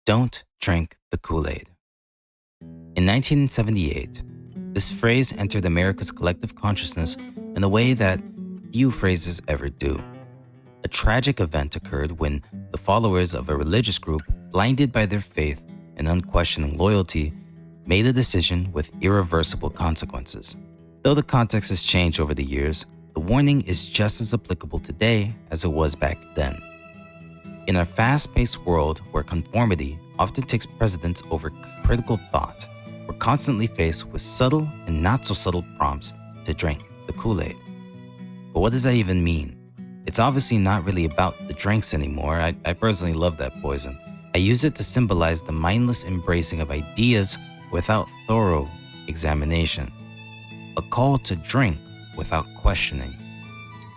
Don't drink the Kool-Aid. In 1978, this phrase entered America's collective consciousness in a way that few phrases ever do. A tragic event occurred when the followers of a religious group, blinded by their faith and unquestioning loyalty, made a decision with irreversible consequences. Though the context has changed over the years, the warning is just as applicable today as it was back then. In our fast-paced world where conformity often takes precedence over critical thought, we're constantly faced with subtle and not-so-subtle prompts to drink the Kool-Aid. But what does that even mean? It's obviously not really about the drinks anymore. I personally love that poison. I use it to symbolize the mindless embracing of ideas without thorough examination. A call to drink without questioning.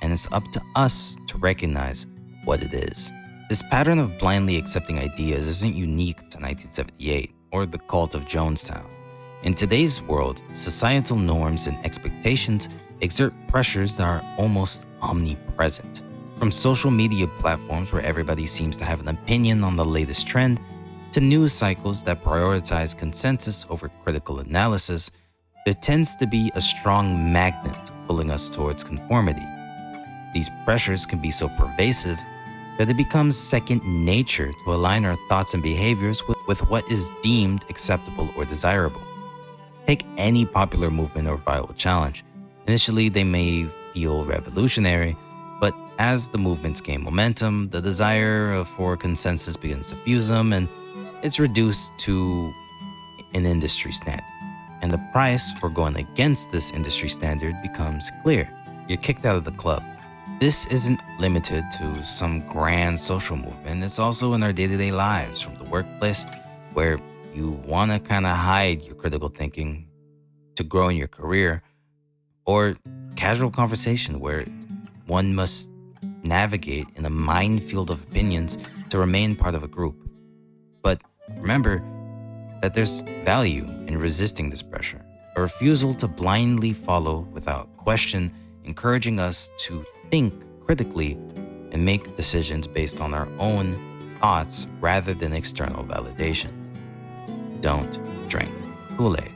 And it's up to us to recognize what it is. This pattern of blindly accepting ideas isn't unique to 1978 or the cult of Jonestown. In today's world, societal norms and expectations exert pressures that are almost omnipresent. From social media platforms where everybody seems to have an opinion on the latest trend, to news cycles that prioritize consensus over critical analysis, there tends to be a strong magnet pulling us towards conformity. These pressures can be so pervasive that it becomes second nature to align our thoughts and behaviors with what is deemed acceptable or desirable. Take any popular movement or viral challenge. Initially, they may feel revolutionary, but as the movements gain momentum, the desire for consensus begins to fuse them, and it's reduced to an industry standard. And the price for going against this industry standard becomes clear. You're kicked out of the club. This isn't limited to some grand social movement. It's also in our day-to-day lives, from the workplace, where you want to kind of hide your critical thinking to grow in your career, or casual conversation where one must navigate in a minefield of opinions to remain part of a group. But remember that there's value in resisting this pressure, a refusal to blindly follow without question, encouraging us to think critically and make decisions based on our own thoughts rather than external validation. Don't drink Kool-Aid.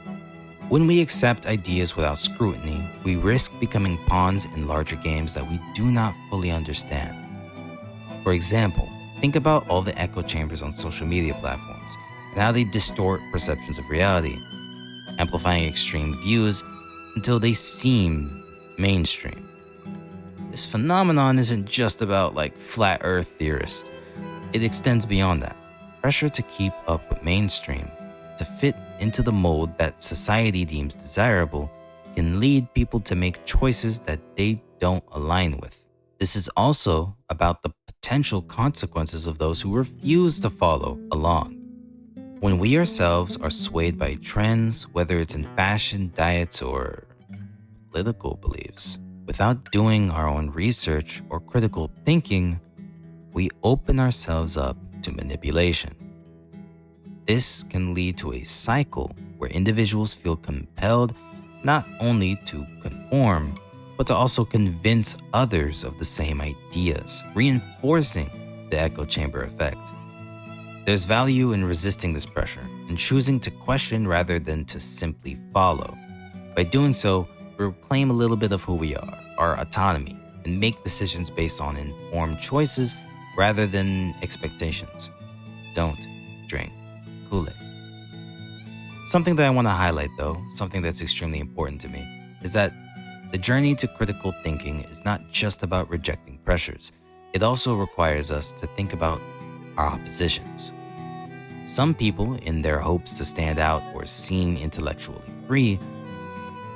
When we accept ideas without scrutiny, we risk becoming pawns in larger games that we do not fully understand. For example, think about all the echo chambers on social media platforms and how they distort perceptions of reality, amplifying extreme views until they seem mainstream. This phenomenon isn't just about flat earth theorists. It extends beyond that. Pressure to keep up with mainstream, to fit into the mold that society deems desirable, can lead people to make choices that they don't align with. This is also about the potential consequences of those who refuse to follow along. When we ourselves are swayed by trends, whether it's in fashion, diets, or political beliefs, without doing our own research or critical thinking, we open ourselves up to manipulation. This can lead to a cycle where individuals feel compelled not only to conform, but to also convince others of the same ideas, reinforcing the echo chamber effect. There's value in resisting this pressure and choosing to question rather than to simply follow. By doing so, we reclaim a little bit of who we are, our autonomy, and make decisions based on informed choices rather than expectations. Don't drink Kool-Aid. Something that I want to highlight, though, something that's extremely important to me, is that the journey to critical thinking is not just about rejecting pressures. It also requires us to think about our oppositions. Some people, in their hopes to stand out or seem intellectually free,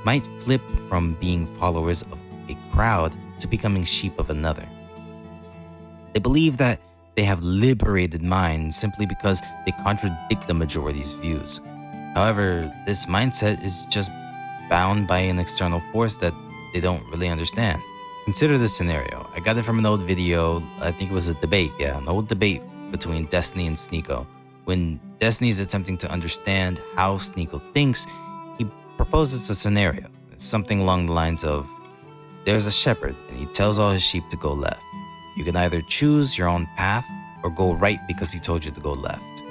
might flip from being followers of a crowd to becoming sheep of another. They believe that they have liberated minds simply because they contradict the majority's views. However, this mindset is just bound by an external force that they don't really understand. Consider this scenario. I got it from an old video. I think it was a debate. An old debate between Destiny and Sneeko. When Destiny is attempting to understand how Sneeko thinks, he proposes a scenario. It's something along the lines of, there's a shepherd and he tells all his sheep to go left. You can either choose your own path or go right because he told you to go left.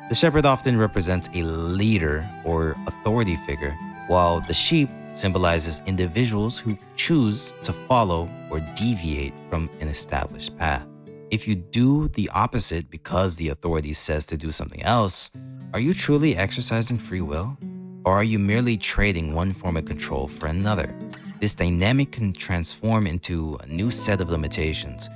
The shepherd often represents a leader or authority figure, while the sheep symbolizes individuals who choose to follow or deviate from an established path. If you do the opposite because the authority says to do something else, are you truly exercising free will? Or are you merely trading one form of control for another? This dynamic can transform into a new set of limitations.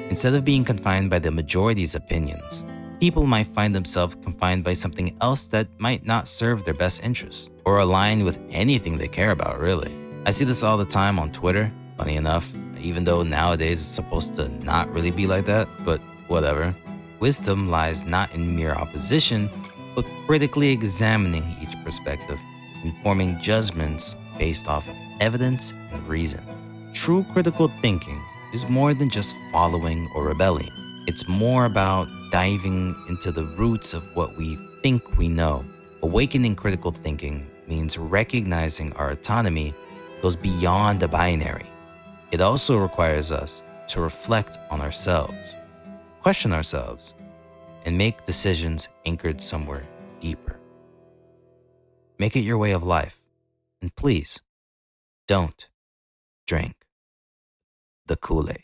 Instead of being confined by the majority's opinions, people might find themselves confined by something else that might not serve their best interests or align with anything they care about, really. I see this all the time on Twitter, funny enough, even though nowadays it's supposed to not really be like that, but whatever. Wisdom lies not in mere opposition, but critically examining each perspective and forming judgments based off of evidence and reason. True critical thinking is more than just following or rebelling. It's more about diving into the roots of what we think we know. Awakening critical thinking means recognizing our autonomy goes beyond the binary. It also requires us to reflect on ourselves, question ourselves, and make decisions anchored somewhere deeper. Make it your way of life. And please, don't drink the Kool-Aid.